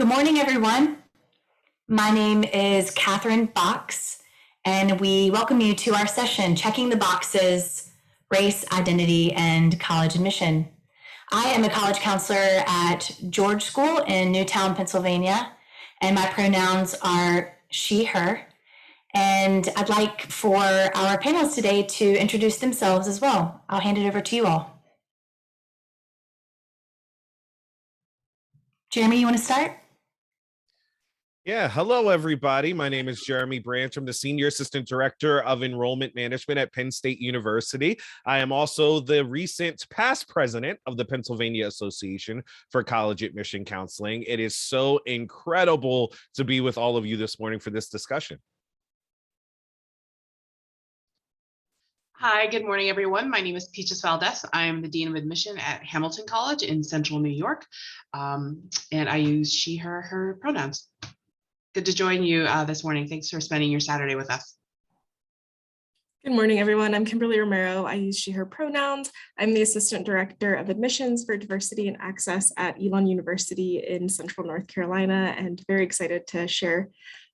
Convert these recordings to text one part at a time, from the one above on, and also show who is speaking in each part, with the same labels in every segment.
Speaker 1: Good morning, everyone. My name is Catherine Box, and we welcome you to our session, Checking the Boxes, Race, Identity, and College Admission. I am a college counselor at George School in Newtown, Pennsylvania, and my pronouns are she, her. And I'd like for our panelists today to introduce themselves as well. I'll hand it over to you all. Jeremy, you want to start?
Speaker 2: Yeah, hello, everybody. My name is Jeremy Branch. I'm the Senior Assistant Director of Enrollment Management at Penn State University. I am also the recent past president of the Pennsylvania Association for College Admission Counseling. It is so incredible to be with all of you this morning for this discussion.
Speaker 3: Hi, good morning, everyone. My name is Peaches Valdez. I am the Dean of Admission at Hamilton College in Central New York, and I use she, her pronouns. Good to join you this morning. Thanks for spending your Saturday with us.
Speaker 4: Good morning, everyone. I'm Kimberly Romero. I use she, her pronouns. I'm the Assistant Director of Admissions for Diversity and Access at Elon University in Central North Carolina, and very excited to share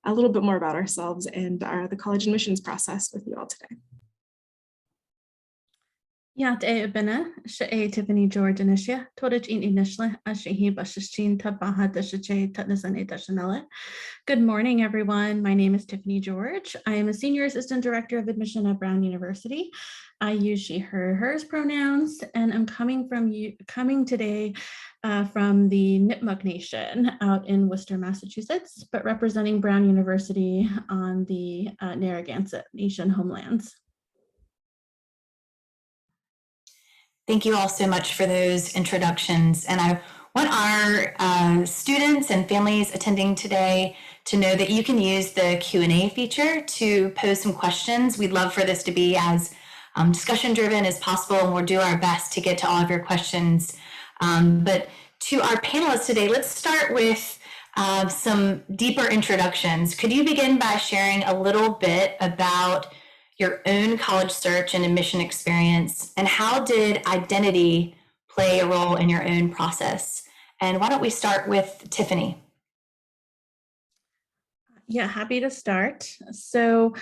Speaker 4: a little bit more about ourselves and the college admissions process with you all today.
Speaker 5: Yat Bena, Shay Tiffany George Initia, Torich in Inishla, Ashahi Bashishin Tabaha Dashache Tatnasane Dashanella. Good morning, everyone. My name is Tiffany George. I am a Senior Assistant Director of Admission at Brown University. I use she, her, hers pronouns, and I'm coming today from the Nipmuc Nation out in Worcester, Massachusetts, but representing Brown University on the Narragansett Nation homelands.
Speaker 1: Thank you all so much for those introductions. And I want our students and families attending today to know that you can use the Q&A feature to pose some questions. We'd love for this to be as discussion driven as possible, and we'll do our best to get to all of your questions. But to our panelists today, let's start with some deeper introductions. Could you begin by sharing a little bit about your own college search and admission experience, and how did identity play a role in your own process? And why don't we start with Tiffany?
Speaker 5: Yeah, happy to start. So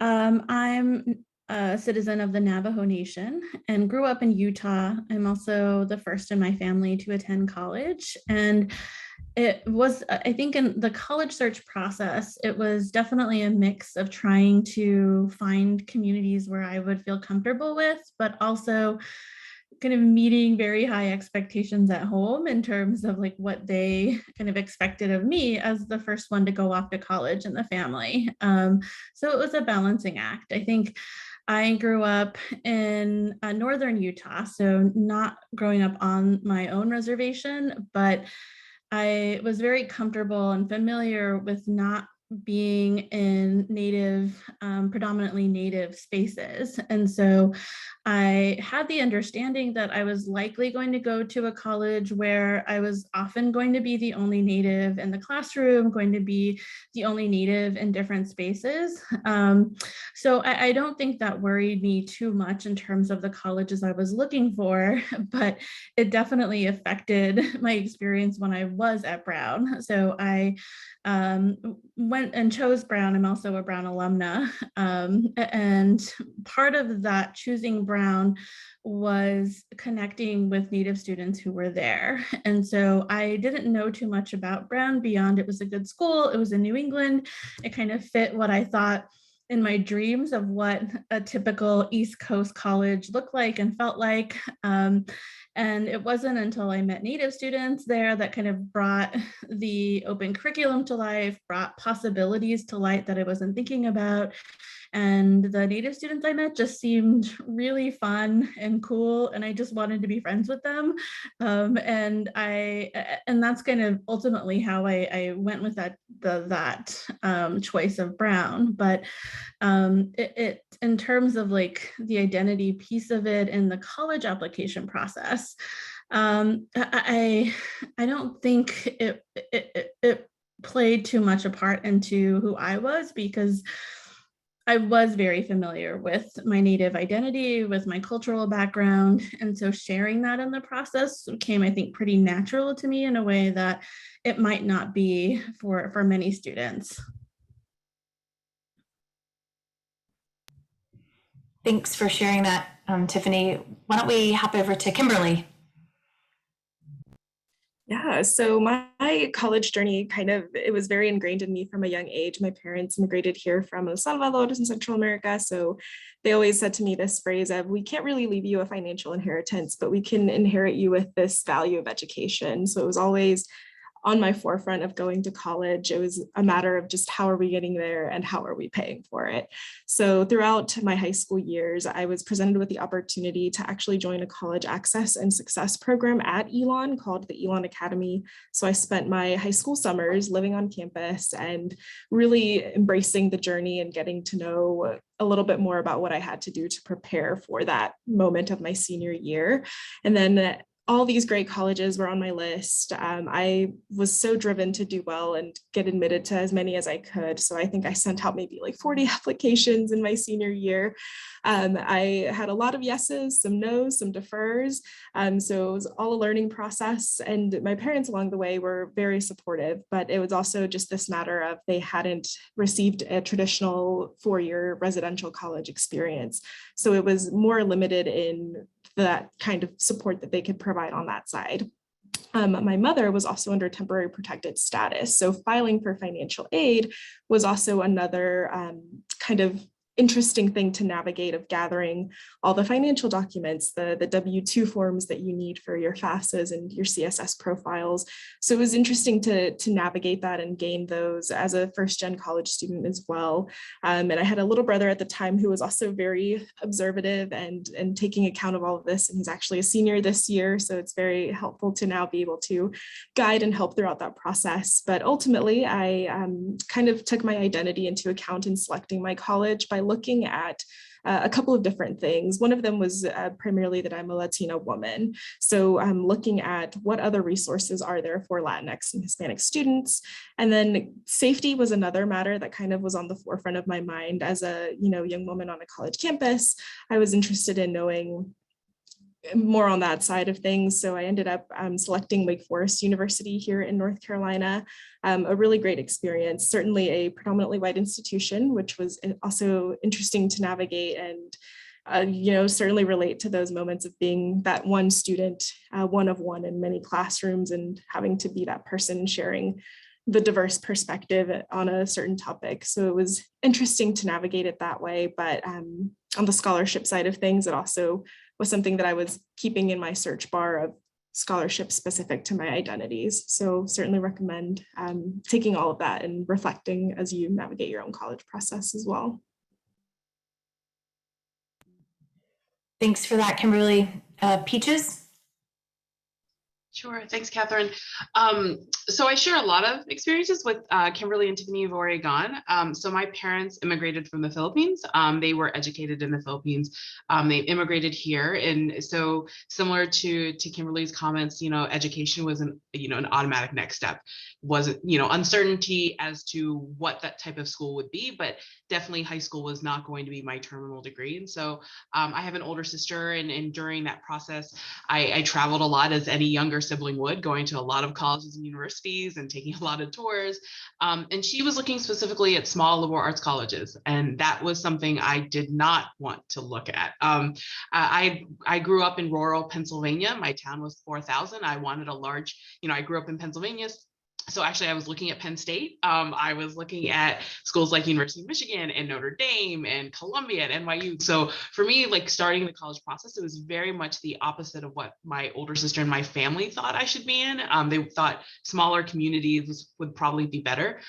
Speaker 5: I'm a citizen of the Navajo Nation and grew up in Utah. I'm also the first in my family to attend college. And it was, I think, in the college search process, it was definitely a mix of trying to find communities where I would feel comfortable with, but also kind of meeting very high expectations at home in terms of like what they kind of expected of me as the first one to go off to college in the family. So it was a balancing act. I think I grew up in northern Utah, so not growing up on my own reservation, but I was very comfortable and familiar with not being in predominantly native spaces. And so I had the understanding that I was likely going to go to a college where I was often going to be the only native in the classroom, going to be the only native in different spaces. So I don't think that worried me too much in terms of the colleges I was looking for, but it definitely affected my experience when I was at Brown. So I went and chose Brown. I'm also a Brown alumna. And part of that choosing Brown was connecting with Native students who were there. And so I didn't know too much about Brown beyond it was a good school. It was in New England. It kind of fit what I thought in my dreams of what a typical East Coast college looked like and felt like. And it wasn't until I met Native students there that kind of brought the open curriculum to life, brought possibilities to light that I wasn't thinking about. And the Native students I met just seemed really fun and cool, and I just wanted to be friends with them. And that's kind of ultimately how I went with that choice of Brown. But it in terms of like the identity piece of it in the college application process, I don't think it played too much a part into who I was, because I was very familiar with my Native identity, with my cultural background. And so sharing that in the process came, I think, pretty natural to me in a way that it might not be for many students.
Speaker 1: Thanks for sharing that, Tiffany. Why don't we hop over to Kimberly?
Speaker 4: Yeah, so my college journey it was very ingrained in me from a young age. My parents immigrated here from El Salvador in Central America. So they always said to me this phrase of, we can't really leave you a financial inheritance, but we can inherit you with this value of education. So it was always on my forefront of going to college. It was a matter of just how are we getting there and how are we paying for it. So throughout my high school years, I was presented with the opportunity to actually join a college access and success program at Elon called the Elon Academy. So I spent my high school summers living on campus and really embracing the journey and getting to know a little bit more about what I had to do to prepare for that moment of my senior year. And then all these great colleges were on my list. I was so driven to do well and get admitted to as many as I could. So I think I sent out maybe like 40 applications in my senior year. I had a lot of yeses, some nos, some defers. So it was all a learning process. And my parents along the way were very supportive, but it was also just this matter of they hadn't received a traditional four-year residential college experience. So it was more limited in that kind of support that they could provide on that side. My mother was also under temporary protected status. So filing for financial aid was also another kind of interesting thing to navigate, of gathering all the financial documents, the W-2 forms that you need for your FAFSAs and your CSS profiles. So it was interesting to navigate that and gain those as a first-gen college student as well. And I had a little brother at the time who was also very observative and taking account of all of this. And he's actually a senior this year. So it's very helpful to now be able to guide and help throughout that process. But ultimately, I kind of took my identity into account in selecting my college by looking at a couple of different things. One of them was primarily that I'm a Latina woman. So I'm looking at what other resources are there for Latinx and Hispanic students. And then safety was another matter that kind of was on the forefront of my mind as a young woman on a college campus. I was interested in knowing more on that side of things. So I ended up selecting Wake Forest University here in North Carolina. A really great experience, certainly a predominantly white institution, which was also interesting to navigate and certainly relate to those moments of being that one student, one of one in many classrooms, and having to be that person sharing the diverse perspective on a certain topic. So it was interesting to navigate it that way. But on the scholarship side of things, it also was something that I was keeping in my search bar of scholarships specific to my identities. So certainly recommend taking all of that and reflecting as you navigate your own college process as well.
Speaker 1: Thanks for that, Kimberly. Peaches?
Speaker 3: Sure. Thanks, Catherine. So I share a lot of experiences with Kimberly and Tiffany have already gone. So my parents immigrated from the Philippines. They were educated in the Philippines. They immigrated here. And so similar to Kimberly's comments, education was an automatic next step. Wasn't, uncertainty as to what that type of school would be, but definitely high school was not going to be my terminal degree. And so I have an older sister, and during that process, I traveled a lot, as any younger sibling would, going to a lot of colleges and universities and taking a lot of tours. And she was looking specifically at small liberal arts colleges. And that was something I did not want to look at. I grew up in rural Pennsylvania. My town was 4,000. I wanted a large, I grew up in Pennsylvania. So actually, I was looking at Penn State. I was looking at schools like University of Michigan and Notre Dame and Columbia and NYU. So for me, like starting the college process, it was very much the opposite of what my older sister and my family thought I should be in. They thought smaller communities would probably be better.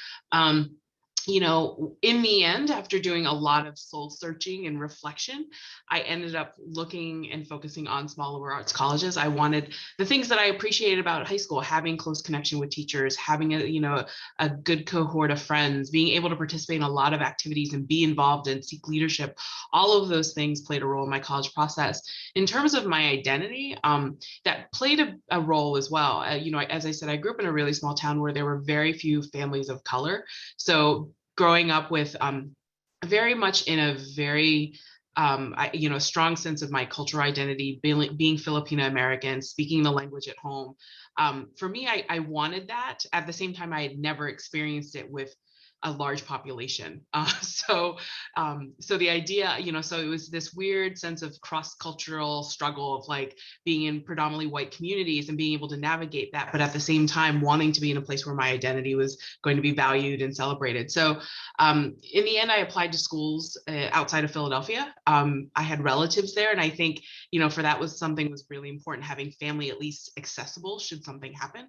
Speaker 3: In the end, after doing a lot of soul searching and reflection, I ended up looking and focusing on small liberal arts colleges. I wanted the things that I appreciated about high school: having close connection with teachers, having a good cohort of friends, being able to participate in a lot of activities and be involved and seek leadership. All of those things played a role in my college process. In terms of my identity, that played a role as well. As I said, I grew up in a really small town where there were very few families of color. So growing up with very much in a very strong sense of my cultural identity, being Filipino American, speaking the language at home. For me, I wanted that. At the same time, I had never experienced it with a large population. So the idea, so it was this weird sense of cross-cultural struggle of like being in predominantly white communities and being able to navigate that, but at the same time wanting to be in a place where my identity was going to be valued and celebrated. So in the end, I applied to schools outside of Philadelphia. I had relatives there, and I think, for that was really important, having family at least accessible should something happen.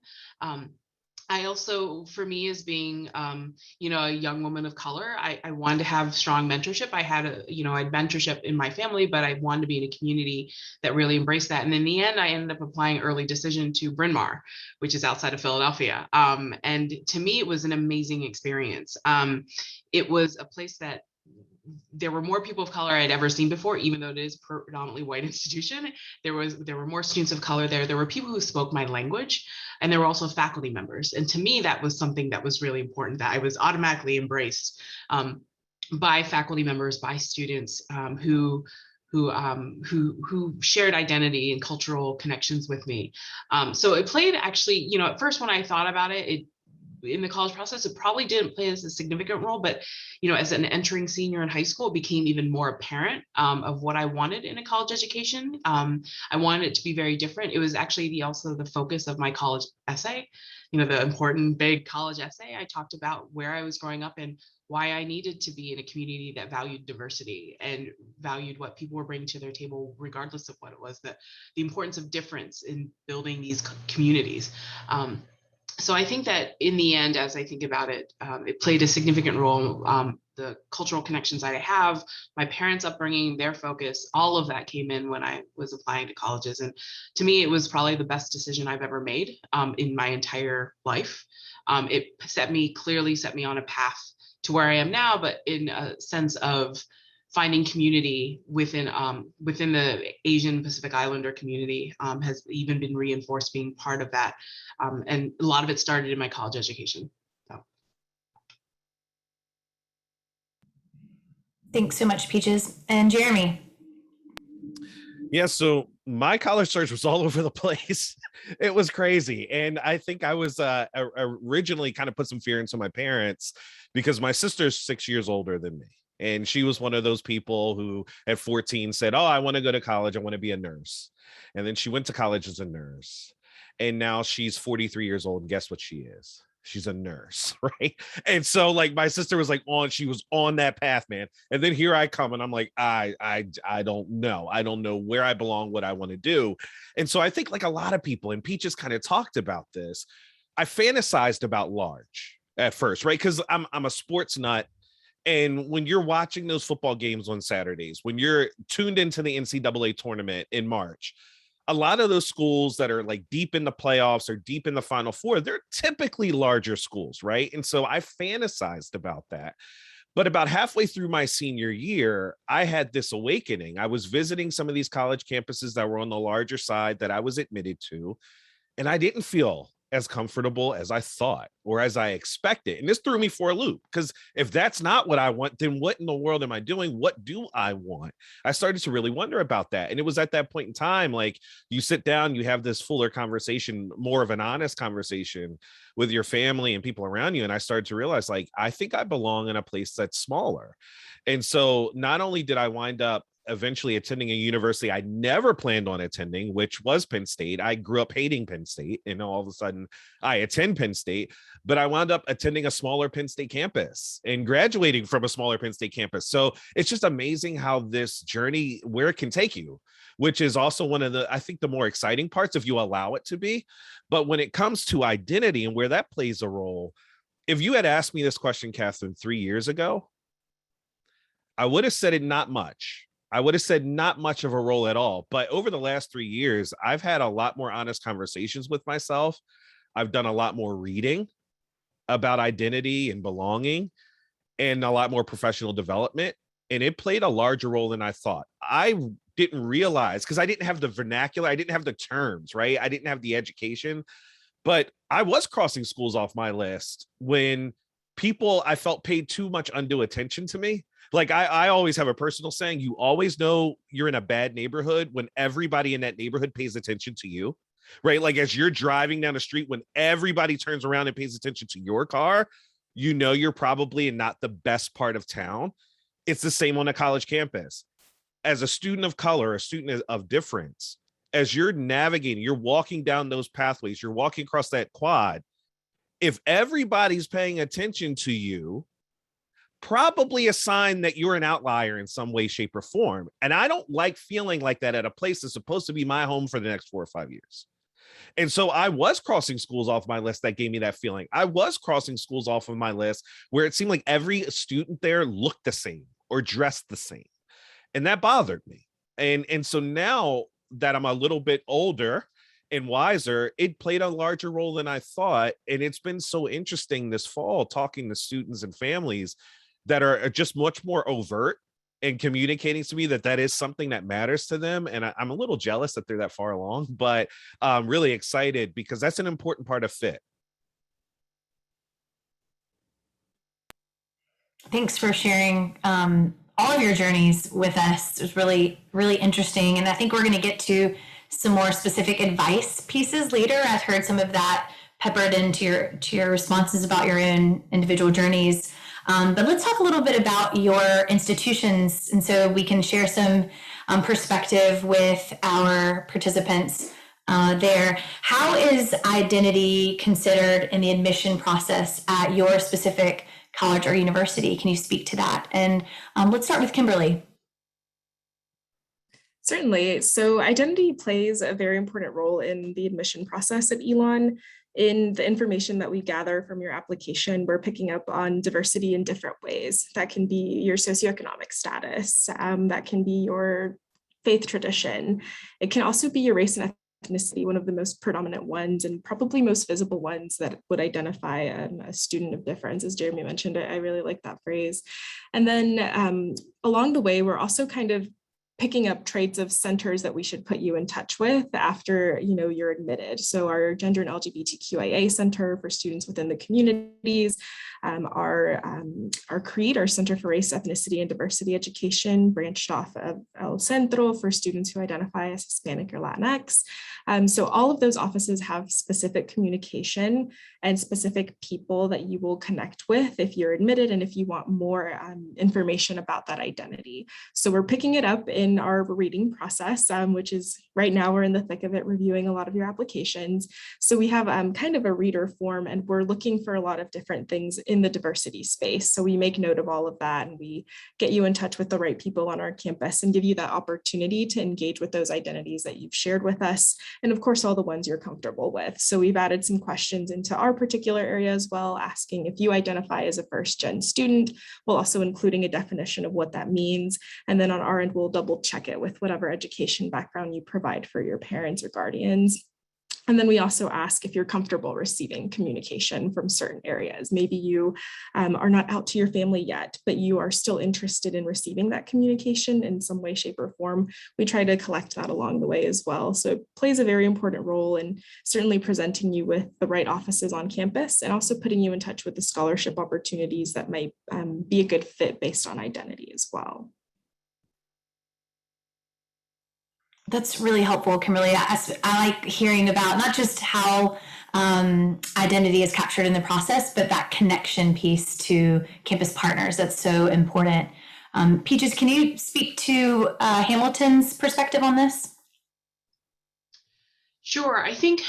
Speaker 3: I also, for me, as being, a young woman of color, I wanted to have strong mentorship. I had I had mentorship in my family, but I wanted to be in a community that really embraced that. And in the end, I ended up applying early decision to Bryn Mawr, which is outside of Philadelphia. And to me, it was an amazing experience. It was a place that there were more people of color I'd ever seen before, even though it is a predominantly white institution. There were more students of color there. There were people who spoke my language, and there were also faculty members. And to me, that was something that was really important, that I was automatically embraced by faculty members, by students who shared identity and cultural connections with me. So it played actually, at first when I thought about it, in the college process, it probably didn't play as a significant role, but as an entering senior in high school, it became even more apparent of what I wanted in a college education. I wanted it to be very different. It was actually also the focus of my college essay, the important big college essay. I talked about where I was growing up and why I needed to be in a community that valued diversity and valued what people were bringing to their table, regardless of what it was, the importance of difference in building these communities. So I think that in the end, as I think about it, it played a significant role. The cultural connections I have, my parents' upbringing, their focus, all of that came in when I was applying to colleges. And to me, it was probably the best decision I've ever made in my entire life. It clearly set me on a path to where I am now, but in a sense of finding community within the Asian Pacific Islander community has even been reinforced, being part of that. And a lot of it started in my college education. So.
Speaker 1: Thanks so much, Peaches. And Jeremy.
Speaker 2: Yeah, so my college search was all over the place. It was crazy. And I think I was originally kind of put some fear into my parents because my sister's 6 years older than me. And she was one of those people who at 14 said, oh, I want to go to college. I want to be a nurse. And then she went to college as a nurse. And now she's 43 years old. And guess what she is? She's a nurse, right? And so like my sister was like she was on that path, man. And then here I come and I'm like, I don't know. I don't know where I belong, what I want to do. And so I think like a lot of people, and Peaches kind of talked about this, I fantasized about large at first, right? Because I'm a sports nut. And when you're watching those football games on Saturdays, when you're tuned into the NCAA tournament in March, a lot of those schools that are like deep in the playoffs or deep in the Final Four, they're typically larger schools, right? And so I fantasized about that. But about halfway through my senior year, I had this awakening. I was visiting some of these college campuses that were on the larger side that I was admitted to, and I didn't feel as comfortable as I thought or as I expected. And this threw me for a loop, because if that's not what I want, then what in the world am I doing? What do I want? I started to really wonder about that. And it was at that point in time, like you sit down, you have this fuller conversation, more of an honest conversation with your family and people around you. And I started to realize, like, I think I belong in a place that's smaller. And so not only did I wind up eventually attending a university I never planned on attending, which was Penn State. I grew up hating Penn State, and all of a sudden I attend Penn State, but I wound up attending a smaller Penn State campus and graduating from a smaller Penn State campus. So it's just amazing how this journey, where it can take you, which is also one of the, I think, the more exciting parts if you allow it to be. But when it comes to identity and where that plays a role, if you had asked me this question, Catherine, 3 years ago, I would have said it not much. I would have said not much of a role at all. But over the last 3 years, I've had a lot more honest conversations with myself. I've done a lot more reading about identity and belonging and a lot more professional development. And it played a larger role than I thought. I didn't realize, because I didn't have the vernacular, I didn't have the terms, right? I didn't have the education, but I was crossing schools off my list when people I felt paid too much undue attention to me. Like I always have a personal saying, you always know you're in a bad neighborhood when everybody in that neighborhood pays attention to you, right? Like as you're driving down the street, when everybody turns around and pays attention to your car, you know you're probably in not the best part of town. It's the same on a college campus. As a student of color, a student of difference, as you're navigating, you're walking down those pathways, you're walking across that quad, if everybody's paying attention to you, probably a sign that you're an outlier in some way, shape, or form. And I don't like feeling like that at a place that's supposed to be my home for the next 4 or 5 years. And so I was crossing schools off my list that gave me that feeling. I was crossing schools off of my list where it seemed like every student there looked the same or dressed the same. And that bothered me. And so now that I'm a little bit older and wiser, it played a larger role than I thought. And it's been so interesting this fall talking to students and families that are just much more overt and communicating to me that that is something that matters to them. And I'm a little jealous that they're that far along, but I'm really excited because that's an important part of FIT.
Speaker 1: Thanks for sharing all of your journeys with us. It was really, really interesting. And I think we're going to get to some more specific advice pieces later. I've heard some of that peppered into your responses about your own individual journeys. But let's talk a little bit about your institutions, and so we can share some perspective with our participants there. How is identity considered in the admission process at your specific college or university? Can you speak to that? And let's start with Kimberly.
Speaker 4: Certainly. So identity plays a very important role in the admission process at Elon. In the information that we gather from your application, we're picking up on diversity in different ways. That can be your socioeconomic status, that can be your faith tradition. It can also be your race and ethnicity, one of the most predominant ones and probably most visible ones that would identify a student of difference. As Jeremy mentioned, I really like that phrase. And then along the way, we're also kind of picking up traits of centers that we should put you in touch with after you're admitted. So our Gender and LGBTQIA Center for students within the communities, our CREED, our Center for Race, Ethnicity, and Diversity Education, branched off of El Centro for students who identify as Hispanic or Latinx. So all of those offices have specific communication and specific people that you will connect with if you're admitted and if you want more information about that identity. So we're picking it up in our reading process, which is right now we're in the thick of it, reviewing a lot of your applications. So we have kind of a reader form, and we're looking for a lot of different things in the diversity space. So we make note of all of that, and we get you in touch with the right people on our campus and give you that opportunity to engage with those identities that you've shared with us. And of course, all the ones you're comfortable with. So we've added some questions into our particular area as well, asking if you identify as a first-gen student, while also including a definition of what that means. And then on our end, we'll double check it with whatever education background you provide for your parents or guardians. And then we also ask if you're comfortable receiving communication from certain areas. Maybe you are not out to your family yet, but you are still interested in receiving that communication in some way, shape, or form. We try to collect that along the way as well. So it plays a very important role in certainly presenting you with the right offices on campus and also putting you in touch with the scholarship opportunities that might be a good fit based on identity as well.
Speaker 1: That's really helpful, Kimberly. I like hearing about not just how identity is captured in the process, but that connection piece to campus partners. That's so important. Peaches, can you speak to Hamilton's perspective on this?
Speaker 3: Sure. I think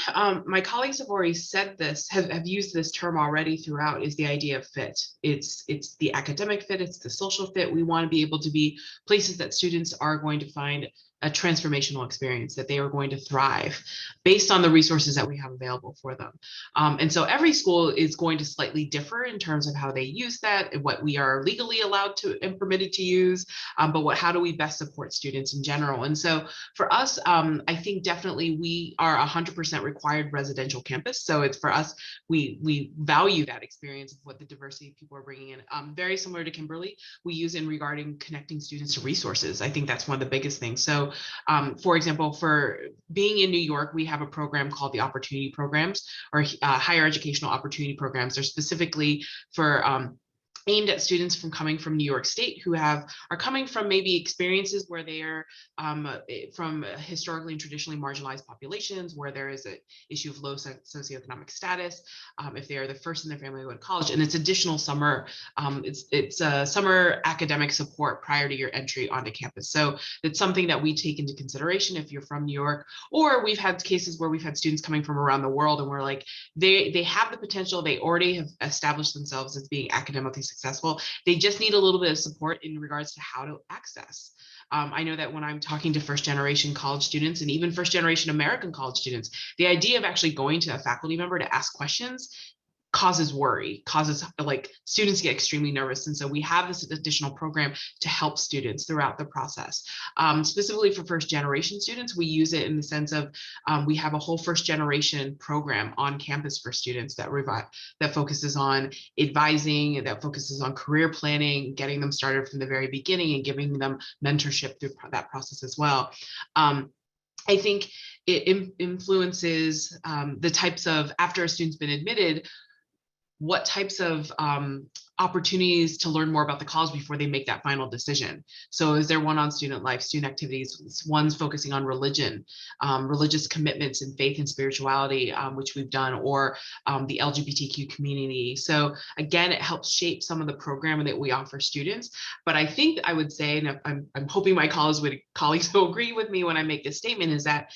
Speaker 3: my colleagues have already said this, have used this term already throughout, is the idea of fit. It's the academic fit, it's the social fit. We want to be able to be places that students are going to find a transformational experience, that they are going to thrive based on the resources that we have available for them. And so every school is going to slightly differ in terms of how they use that, what we are legally allowed to and permitted to use, but how do we best support students in general? And so for us, I think definitely we are 100% required residential campus. So it's for us, we value that experience of what the diversity of people are bringing in. Very similar to Kimberly, we use in regarding connecting students to resources. I think that's one of the biggest things. So for example, for being in New York, we have a program called the Opportunity Programs, or Higher Educational Opportunity Programs. They're specifically for aimed at students coming from New York State who are coming from maybe experiences where they are from historically and traditionally marginalized populations, where there is an issue of low socioeconomic status, if they are the first in their family to go to college, and it's additional summer, it's summer academic support prior to your entry onto campus. So it's something that we take into consideration if you're from New York, or we've had cases where we've had students coming from around the world, and we're like, they have the potential, they already have established themselves as being academically successful. They just need a little bit of support in regards to how to access. I know that when I'm talking to first generation college students and even first generation American college students, the idea of actually going to a faculty member to ask questions causes worry, causes like students get extremely nervous. And so we have this additional program to help students throughout the process. Specifically for first generation students, we use it in the sense of we have a whole first generation program on campus for students that focuses on advising, that focuses on career planning, getting them started from the very beginning and giving them mentorship through that process as well. I think it influences the types of, after a student's been admitted, what types of opportunities to learn more about the college before they make that final decision. So is there one on student life, student activities, one's focusing on religion, religious commitments and faith and spirituality, which we've done, or the LGBTQ community. So again, it helps shape some of the programming that we offer students. But I think I would say, and I'm hoping my colleagues will agree with me when I make this statement, is that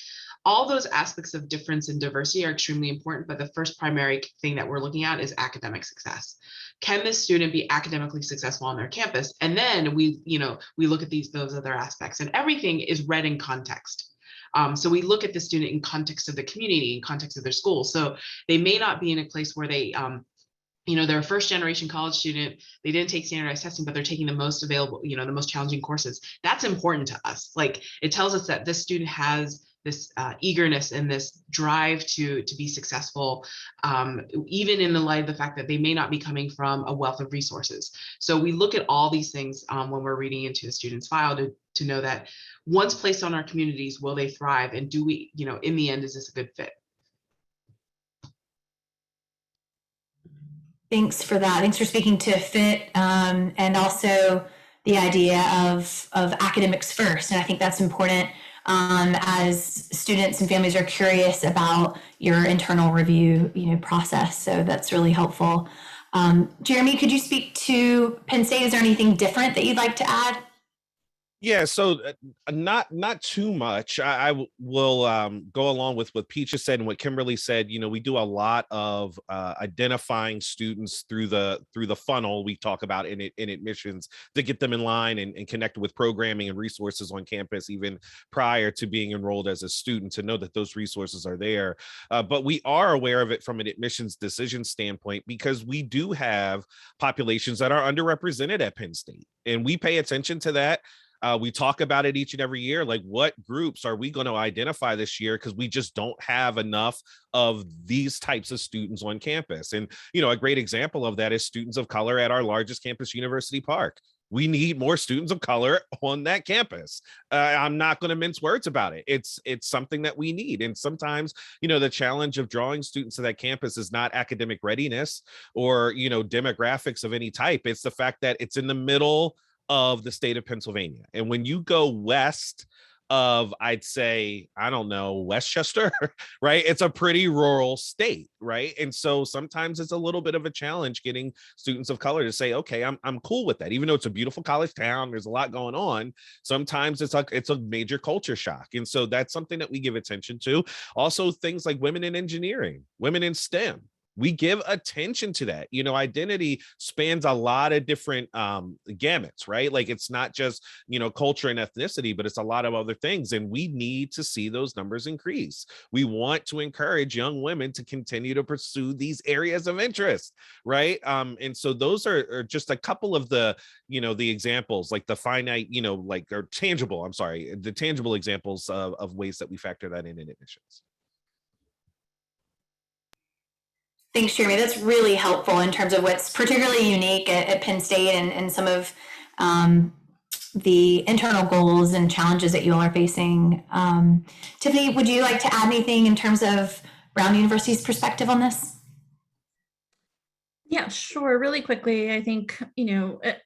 Speaker 3: all those aspects of difference and diversity are extremely important, but the first primary thing that we're looking at is academic success. Can this student be academically successful on their campus? And then we look at those other aspects, and everything is read in context. So we look at the student in context of the community, in context of their school. So they may not be in a place where they they're a first generation college student. They didn't take standardized testing, but they're taking the most available, the most challenging courses. That's important to us. Like, it tells us that this student has this eagerness and this drive to be successful, even in the light of the fact that they may not be coming from a wealth of resources. So we look at all these things when we're reading into a student's file to know that once placed on our communities, will they thrive? And do we, in the end, is this a good fit?
Speaker 1: Thanks for that. Thanks for speaking to fit, and also the idea of academics first. And I think that's important as students and families are curious about your internal review, process. So that's really helpful. Jeremy, could you speak to Penn State? Is there anything different that you'd like to add?
Speaker 2: Yeah, so not too much. I will go along with what Peach said and what Kimberly said. We do a lot of identifying students through the funnel we talk about in admissions to get them in line and connected with programming and resources on campus, even prior to being enrolled as a student, to know that those resources are there. But we are aware of it from an admissions decision standpoint, because we do have populations that are underrepresented at Penn State, and we pay attention to that. We talk about it each and every year, like, what groups are we going to identify this year? Because we just don't have enough of these types of students on campus. And, a great example of that is students of color at our largest campus, University Park. We need more students of color on that campus. I'm not going to mince words about it. It's something that we need. And sometimes, the challenge of drawing students to that campus is not academic readiness or, demographics of any type. It's the fact that it's in the middle of the state of Pennsylvania. And when you go west of, I'd say, I don't know, Westchester, right? It's a pretty rural state, right? And so sometimes it's a little bit of a challenge getting students of color to say, okay, I'm cool with that. Even though it's a beautiful college town, there's a lot going on. Sometimes it's a major culture shock. And so that's something that we give attention to. Also, things like women in engineering, women in STEM. We give attention to that. Identity spans a lot of different gamuts, right? Like, it's not just, culture and ethnicity, but it's a lot of other things. And we need to see those numbers increase. We want to encourage young women to continue to pursue these areas of interest, right? And so those are just a couple of the, the examples, like the finite, or tangible, the tangible examples of ways that we factor that in admissions.
Speaker 1: Thanks, Jeremy. That's really helpful in terms of what's particularly unique at Penn State and some of the internal goals and challenges that you all are facing. Tiffany, would you like to add anything in terms of Brown University's perspective on this?
Speaker 5: Yeah, sure. Really quickly, I think,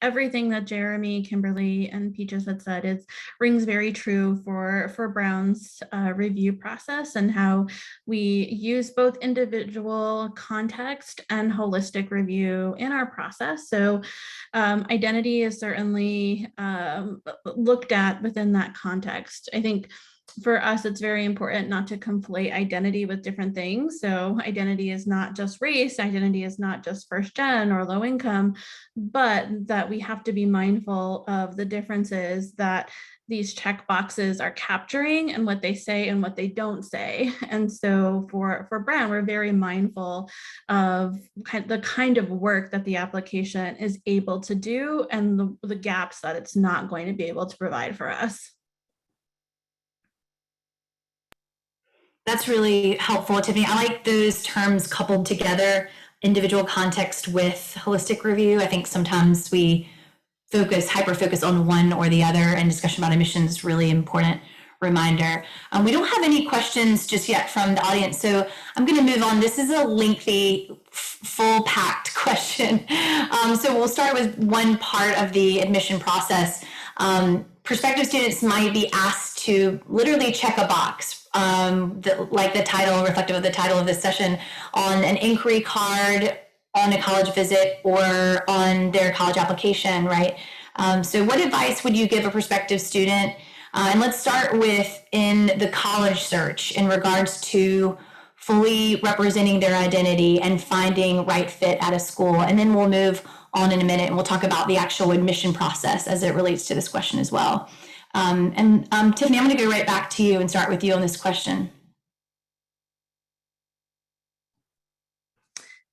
Speaker 5: everything that Jeremy, Kimberly, and Peaches had said rings very true for Brown's review process and how we use both individual context and holistic review in our process. So identity is certainly looked at within that context. I think for us, it's very important not to conflate identity with different things. So identity is not just race, identity is not just first gen or low income, but that we have to be mindful of the differences that these check boxes are capturing and what they say and what they don't say. And so for Brown, we're very mindful of the kind of work that the application is able to do and the gaps that it's not going to be able to provide for us.
Speaker 1: That's really helpful, Tiffany. I like those terms coupled together, individual context with holistic review. I think sometimes we hyper focus on one or the other, and discussion about admissions is really important reminder. We don't have any questions just yet from the audience, so I'm going to move on. This is a lengthy, full-packed question. So we'll start with one part of the admission process. Prospective students might be asked to literally check a box, like the title, reflective of the title of this session, on an inquiry card, on a college visit, or on their college application, right? So what advice would you give a prospective student? And let's start with in the college search in regards to fully representing their identity and finding right fit at a school. And then we'll move on in a minute and we'll talk about the actual admission process as it relates to this question as well. Tiffany, I'm going to go right back to you and start with you on this question.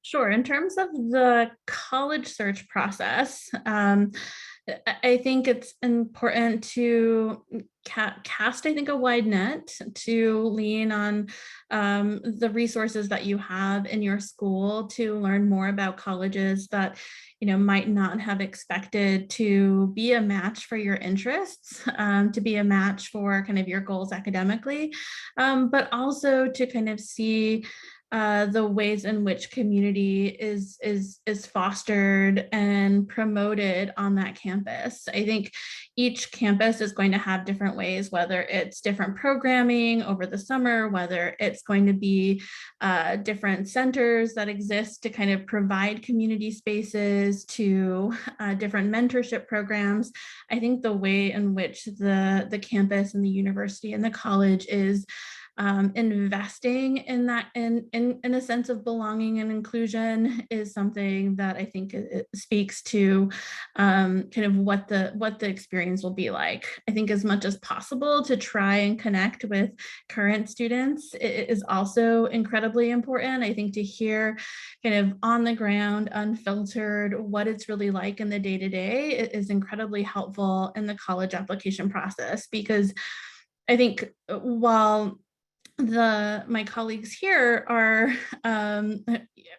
Speaker 5: Sure. In terms of the college search process, I think it's important to cast, a wide net, to lean on the resources that you have in your school to learn more about colleges that might not have expected to be a match for your interests, to be a match for kind of your goals academically, but also to kind of see the ways in which community is fostered and promoted on that campus. I think each campus is going to have different ways, whether it's different programming over the summer, whether it's going to be different centers that exist to kind of provide community spaces, to different mentorship programs. I think the way in which the campus and the university and the college is investing in that in a sense of belonging and inclusion is something that I think it speaks to kind of what the experience will be like. I think as much as possible to try and connect with current students is also incredibly important. I think to hear kind of on the ground, unfiltered, what it's really like in the day-to-day is incredibly helpful in the college application process, because I think while my colleagues here are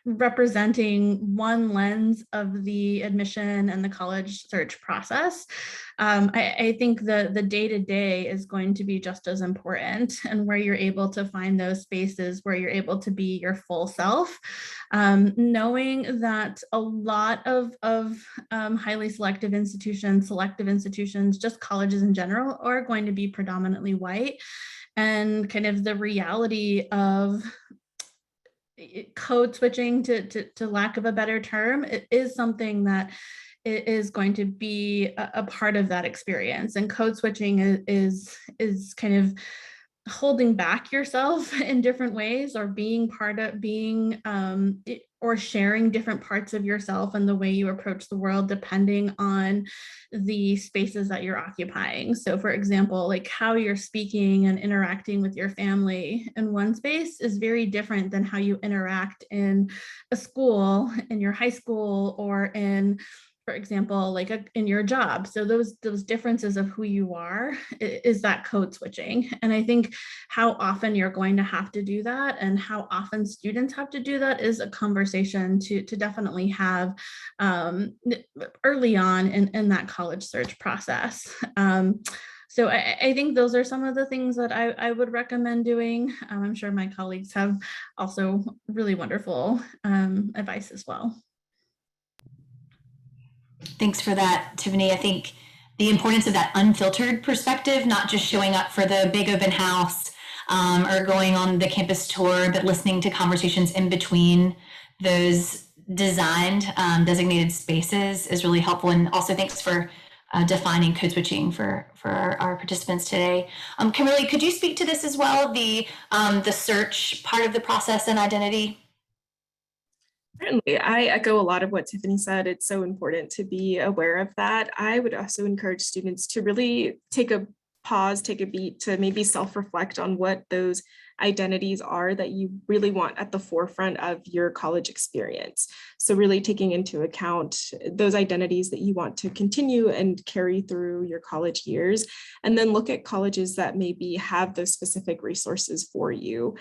Speaker 5: representing one lens of the admission and the college search process, I think the day-to-day is going to be just as important, and where you're able to find those spaces where you're able to be your full self, knowing that a lot of highly selective institutions, just colleges in general, are going to be predominantly white. And kind of the reality of code switching, to lack of a better term, it is something that is going to be a part of that experience. And code switching is kind of holding back yourself in different ways, or being or sharing different parts of yourself and the way you approach the world depending on the spaces that you're occupying. So for example, like how you're speaking and interacting with your family in one space is very different than how you interact in a school, in your high school, or in, for example, like in your job. So those differences of who you are is that code switching. And I think how often you're going to have to do that and how often students have to do that is a conversation to definitely have early on in that college search process. So I think those are some of the things that I would recommend doing. I'm sure my colleagues have also really wonderful advice as well.
Speaker 1: Thanks for that, Tiffany. I think the importance of that unfiltered perspective, not just showing up for the big open house or going on the campus tour, but listening to conversations in between those designed designated spaces is really helpful. And also thanks for defining code switching for our participants today. Kimberly, could you speak to this as well, the search part of the process and identity?
Speaker 4: Certainly, I echo a lot of what Tiffany said. It's so important to be aware of that. I would also encourage students to really take a pause, take a beat to maybe self-reflect on what those identities are that you really want at the forefront of your college experience. So really taking into account those identities that you want to continue and carry through your college years, and then look at colleges that maybe have those specific resources for you,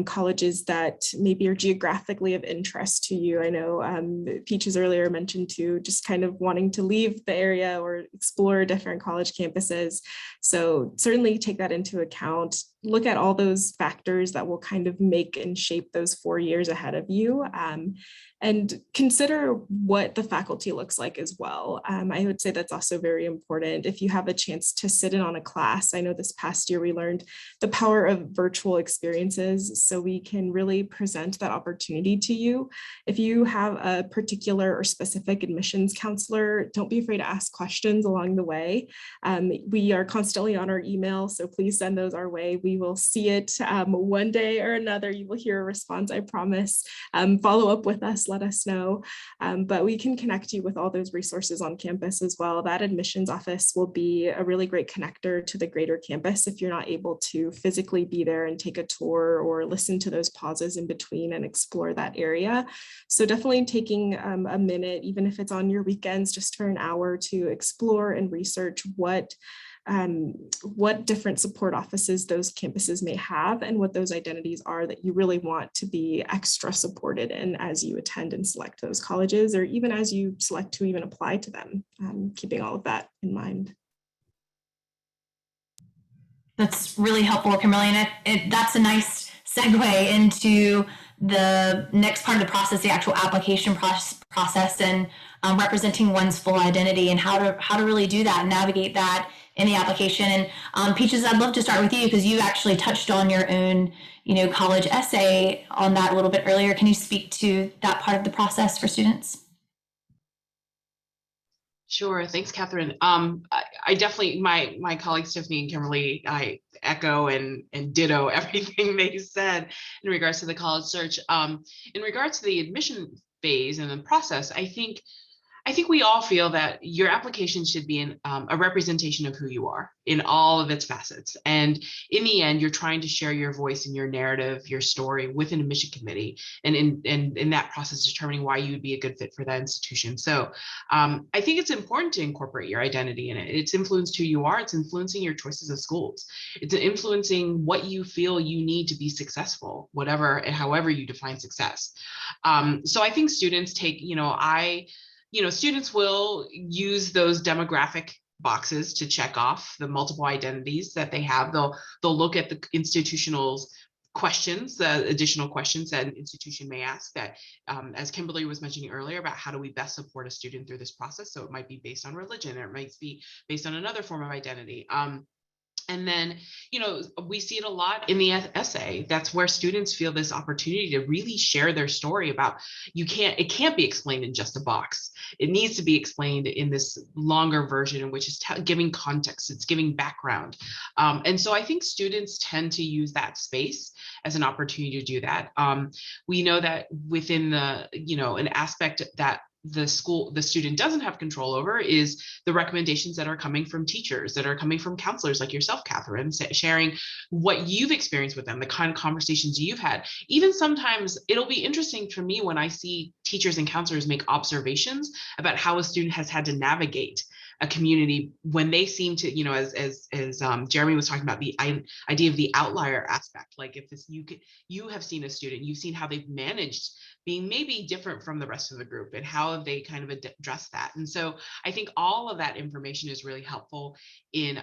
Speaker 4: colleges that maybe are geographically of interest to you. I know Peaches earlier mentioned too, just kind of wanting to leave the area or explore different college campuses. So certainly take that into account. Look at all those factors that will kind of make and shape those 4 years ahead of you. And consider what the faculty looks like as well. I would say that's also very important. If you have a chance to sit in on a class, I know this past year we learned the power of virtual experiences, so we can really present that opportunity to you. If you have a particular or specific admissions counselor, don't be afraid to ask questions along the way. We are constantly on our email, so please send those our way. We will see it one day or another. You will hear a response, I promise. Follow up with us, let us know. But we can connect you with all those resources on campus as well. That admissions office will be a really great connector to the greater campus if you're not able to physically be there and take a tour or listen to those pauses in between and explore that area. So definitely taking a minute, even if it's on your weekends, just for an hour to explore and research what different support offices those campuses may have and what those identities are that you really want to be extra supported in as you attend and select those colleges, or even as you select to even apply to them, keeping all of that in mind.
Speaker 1: That's really helpful, Kimberly, and that's a nice segue into the next part of the process, the actual application process, and representing one's full identity and how to really do that and navigate that in the application. And Peaches, I'd love to start with you because you actually touched on your own, college essay on that a little bit earlier. Can you speak to that part of the process for students?
Speaker 3: Sure. Thanks, Catherine. I definitely, my colleagues Tiffany and Kimberly, I echo and ditto everything they said in regards to the college search. In regards to the admission phase and the process, I think we all feel that your application should be a representation of who you are in all of its facets. And in the end, you're trying to share your voice and your narrative, your story with an admission committee. And in that process, determining why you would be a good fit for that institution. So I think it's important to incorporate your identity in it. It's influenced who you are. It's influencing your choices of schools. It's influencing what you feel you need to be successful, whatever and however you define success. So I think students take, students will use those demographic boxes to check off the multiple identities that they have. They'll look at the institutional questions, the additional questions that an institution may ask that, as Kimberly was mentioning earlier, about how do we best support a student through this process. So it might be based on religion, or it might be based on another form of identity. And then, we see it a lot in the essay. That's where students feel this opportunity to really share their story about it can't be explained in just a box. It needs to be explained in this longer version, in which is giving context, it's giving background. And so I think students tend to use that space as an opportunity to do that. We know that within an aspect that the student doesn't have control over is the recommendations that are coming from teachers, that are coming from counselors like yourself, Catherine, sharing what you've experienced with them, the kind of conversations you've had. Even sometimes it'll be interesting for me when I see teachers and counselors make observations about how a student has had to navigate a community when they seem to, as Jeremy was talking about, the idea of the outlier aspect. Like if you have seen a student, you've seen how they've managed being maybe different from the rest of the group, and how have they kind of addressed that. And so I think all of that information is really helpful in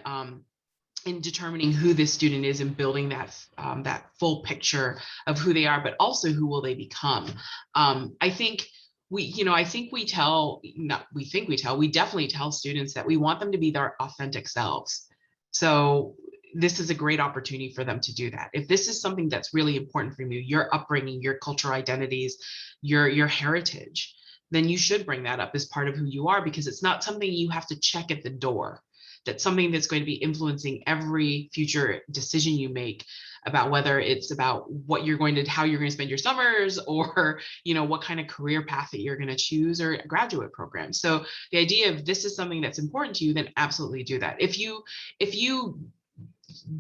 Speaker 3: determining who this student is and building that full picture of who they are, but also who will they become. I think I think we definitely tell students that we want them to be their authentic selves. So this is a great opportunity for them to do that. If this is something that's really important for you, your upbringing, your cultural identities, your heritage, then you should bring that up as part of who you are, because it's not something you have to check at the door. That's something that's going to be influencing every future decision you make about whether it's about how you're going to spend your summers, or what kind of career path that you're going to choose, or a graduate program. So the idea of this is something that's important to you, then absolutely do that. If you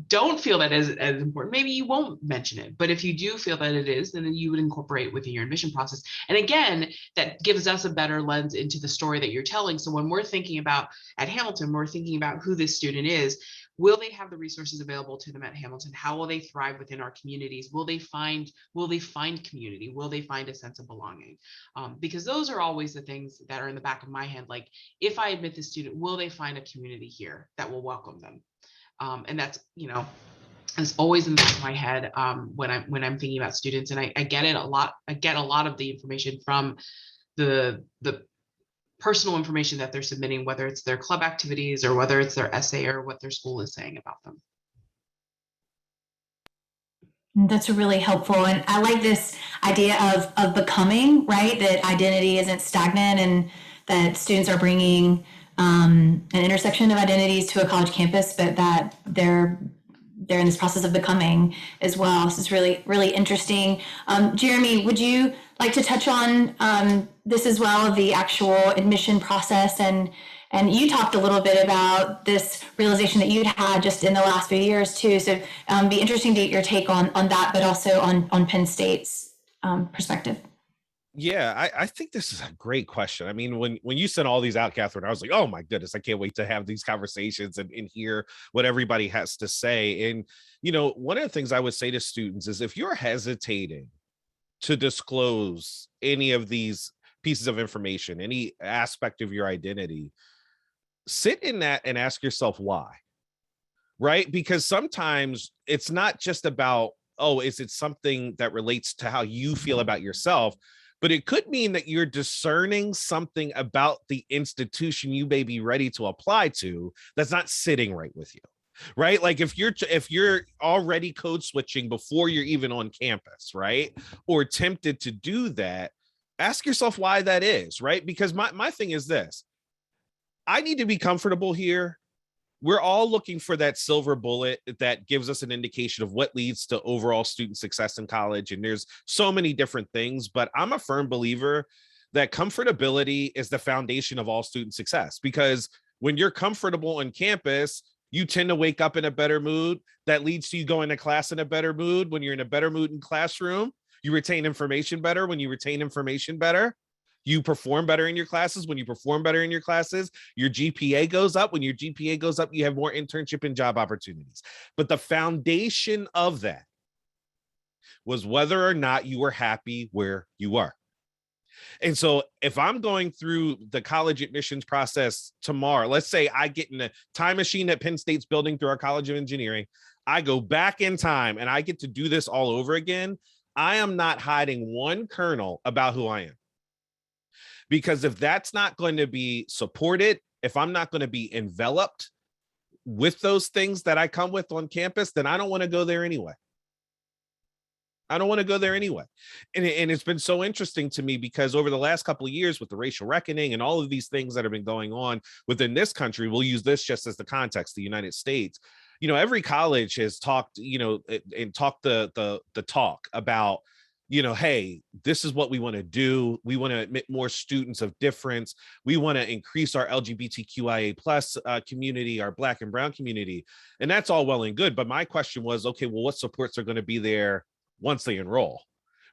Speaker 3: don't feel that as important, maybe you won't mention it. But if you do feel that it is, then you would incorporate within your admission process. And again, that gives us a better lens into the story that you're telling. So when we're thinking about at Hamilton, we're thinking about who this student is. Will they have the resources available to them at Hamilton? How will they thrive within our communities? Will they find community? Will they find a sense of belonging? Because those are always the things that are in the back of my head. Like, if I admit the student, will they find a community here that will welcome them? And that's, it's always in the back of my head when I'm thinking about students. And I get it a lot. I get a lot of the information from the personal information that they're submitting, whether it's their club activities or whether it's their essay or what their school is saying about them.
Speaker 1: That's really helpful. And I like this idea of becoming, right? That identity isn't stagnant, and that students are bringing an intersection of identities to a college campus, but that they're in this process of becoming as well. This is really, really interesting. Jeremy, would you like to touch on this as well, the actual admission process? And you talked a little bit about this realization that you'd had just in the last few years too. So be interesting to get your take on that, but also on Penn State's perspective.
Speaker 2: Yeah, I think this is a great question. I mean, when you sent all these out, Catherine, I was like, oh my goodness, I can't wait to have these conversations and hear what everybody has to say. And, one of the things I would say to students is, if you're hesitating to disclose any of these pieces of information, any aspect of your identity, sit in that and ask yourself why, right? Because sometimes it's not just about, oh, is it something that relates to how you feel about yourself? But it could mean that you're discerning something about the institution you may be ready to apply to that's not sitting right with you, right? Like if you're already code switching before you're even on campus, right? Or tempted to do that, ask yourself why that is, right? Because my thing is this: I need to be comfortable here. We're all looking for that silver bullet that gives us an indication of what leads to overall student success in college. And there's so many different things, but I'm a firm believer that comfortability is the foundation of all student success, because when you're comfortable on campus, you tend to wake up in a better mood. That leads to you going to class in a better mood. When you're in a better mood in classroom, you retain information better. When you retain information better, you perform better in your classes. When you perform better in your classes, your GPA goes up. When your GPA goes up, you have more internship and job opportunities. But the foundation of that was whether or not you were happy where you are. And so if I'm going through the college admissions process tomorrow, let's say I get in a time machine at Penn State's building through our College of Engineering, I go back in time and I get to do this all over again. I am not hiding one kernel about who I am. Because if that's not going to be supported, if I'm not going to be enveloped with those things that I come with on campus, then I don't want to go there anyway. And it's been so interesting to me, because over the last couple of years with the racial reckoning and all of these things that have been going on within this country, we'll use this just as the context, the United States. Every college has talked, and talked the talk about, hey, this is what we want to do. We want to admit more students of difference. We want to increase our LGBTQIA plus community, our Black and Brown community. And that's all well and good. But my question was, okay, well, what supports are going to be there once they enroll,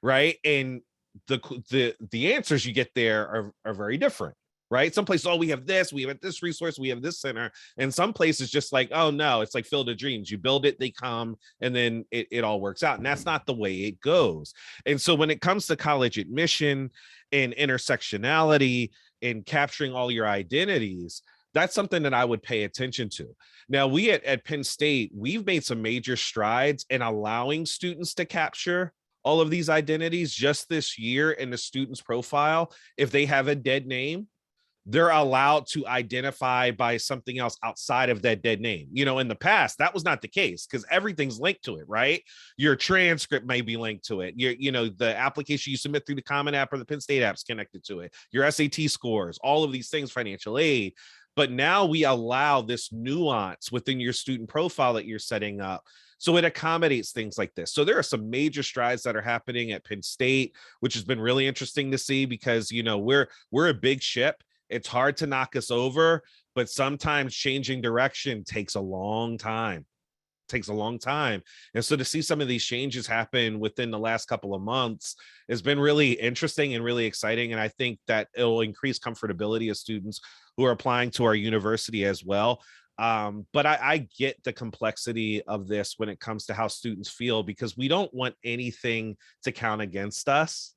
Speaker 2: right? And the answers you get there are very different, right? Some places, oh, we have this resource, we have this center. And some places just like, oh no, it's like Field of Dreams. You build it, they come, and then it all works out. And that's not the way it goes. And so when it comes to college admission and intersectionality and capturing all your identities, that's something that I would pay attention to. Now, we at Penn State, we've made some major strides in allowing students to capture all of these identities just this year in the student's profile. If they have a dead name, they're allowed to identify by something else outside of that dead name. You know, in the past, that was not the case because everything's linked to it, right? Your transcript may be linked to it. The application you submit through the Common App or the Penn State app's connected to it. Your SAT scores, all of these things, financial aid. But now we allow this nuance within your student profile that you're setting up. So it accommodates things like this. So there are some major strides that are happening at Penn State, which has been really interesting to see because, we're a big ship. It's hard to knock us over, but sometimes changing direction takes a long time. And so to see some of these changes happen within the last couple of months has been really interesting and really exciting. And I think that it'll increase comfortability of students who are applying to our university as well. But I get the complexity of this when it comes to how students feel, because we don't want anything to count against us.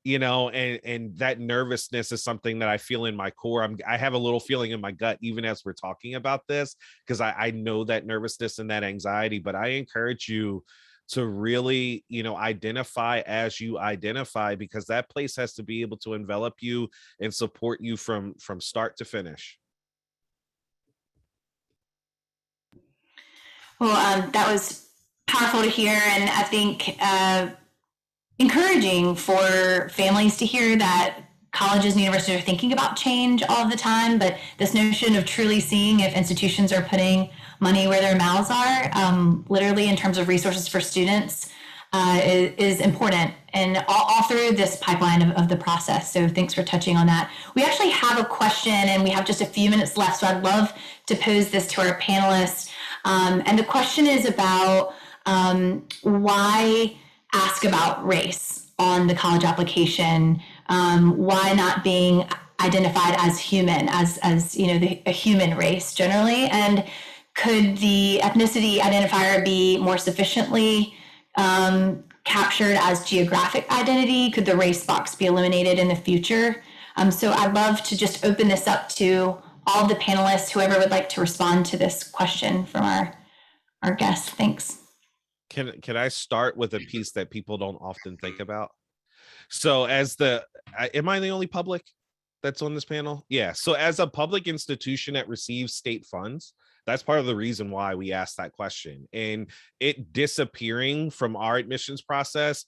Speaker 2: And that nervousness is something that I feel in my core. I have a little feeling in my gut, even as we're talking about this, because I know that nervousness and that anxiety, but I encourage you to really, identify as you identify, because that place has to be able to envelop you and support you from start to finish.
Speaker 1: Well, that was powerful to hear. And I think encouraging for families to hear that colleges and universities are thinking about change all of the time, but this notion of truly seeing if institutions are putting money where their mouths are, literally in terms of resources for students, is important and all through this pipeline of the process. So thanks for touching on that. We actually have a question and we have just a few minutes left, so I'd love to pose this to our panelists. And the question is about why ask about race on the college application? Why not being identified as human, as a human race generally? And could the ethnicity identifier be more sufficiently captured as geographic identity? Could the race box be eliminated in the future? So I'd love to just open this up to all the panelists, whoever would like to respond to this question from our guests. Thanks.
Speaker 2: Can I start with a piece that people don't often think about? So am I the only public that's on this panel? Yeah. So as a public institution that receives state funds, that's part of the reason why we asked that question. And it disappearing from our admissions process,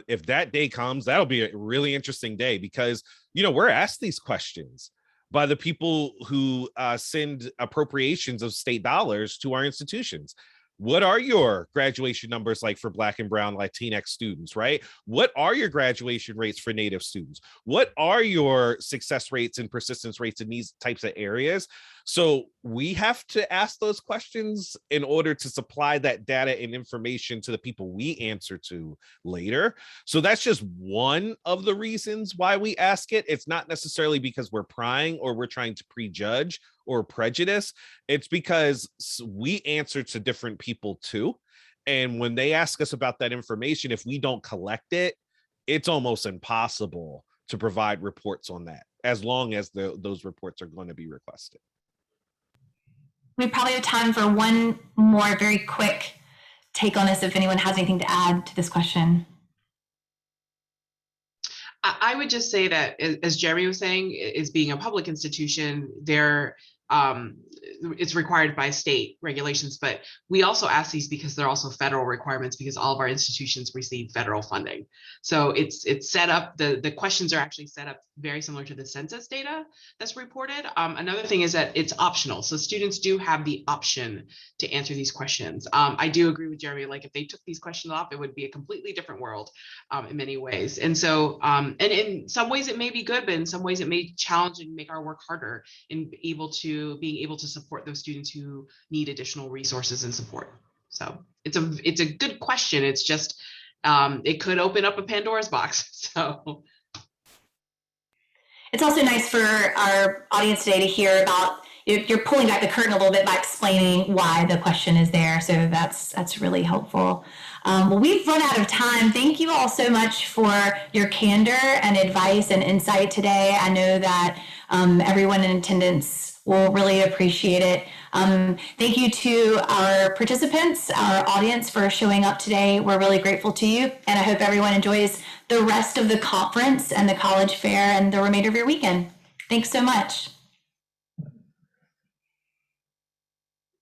Speaker 2: if that day comes, that'll be a really interesting day, because, we're asked these questions by the people who send appropriations of state dollars to our institutions. What are your graduation numbers like for Black and Brown Latinx students, right? What are your graduation rates for Native students? What are your success rates and persistence rates in these types of areas? So we have to ask those questions in order to supply that data and information to the people we answer to later. So that's just one of the reasons why we ask it. It's not necessarily because we're prying or we're trying to prejudge or prejudice. It's because we answer to different people too. And when they ask us about that information, if we don't collect it, it's almost impossible to provide reports on that, as long as those reports are going to be requested.
Speaker 1: We probably have time for one more very quick take on this, if anyone has anything to add to this question.
Speaker 3: I would just say that, as Jeremy was saying, is being a public institution, it's required by state regulations, but we also ask these because they're also federal requirements, because all of our institutions receive federal funding. So it's set up, the questions are actually set up very similar to the census data that's reported. Another thing is that it's optional. So students do have the option to answer these questions. I do agree with Jeremy, like if they took these questions off, it would be a completely different world in many ways. And so, and in some ways it may be good, but in some ways it may challenge and make our work harder in being able to support those students who need additional resources and support. So it's a good question. It's just, it could open up a Pandora's box. So
Speaker 1: it's also nice for our audience today to hear about, you're pulling back the curtain a little bit by explaining why the question is there. So that's really helpful. Well, we've run out of time. Thank you all so much for your candor and advice and insight today. I know that everyone in attendance We'll really appreciate it. Thank you to our participants, our audience, for showing up today. We're really grateful to you, and I hope everyone enjoys the rest of the conference and the college fair and the remainder of your weekend. Thanks so much.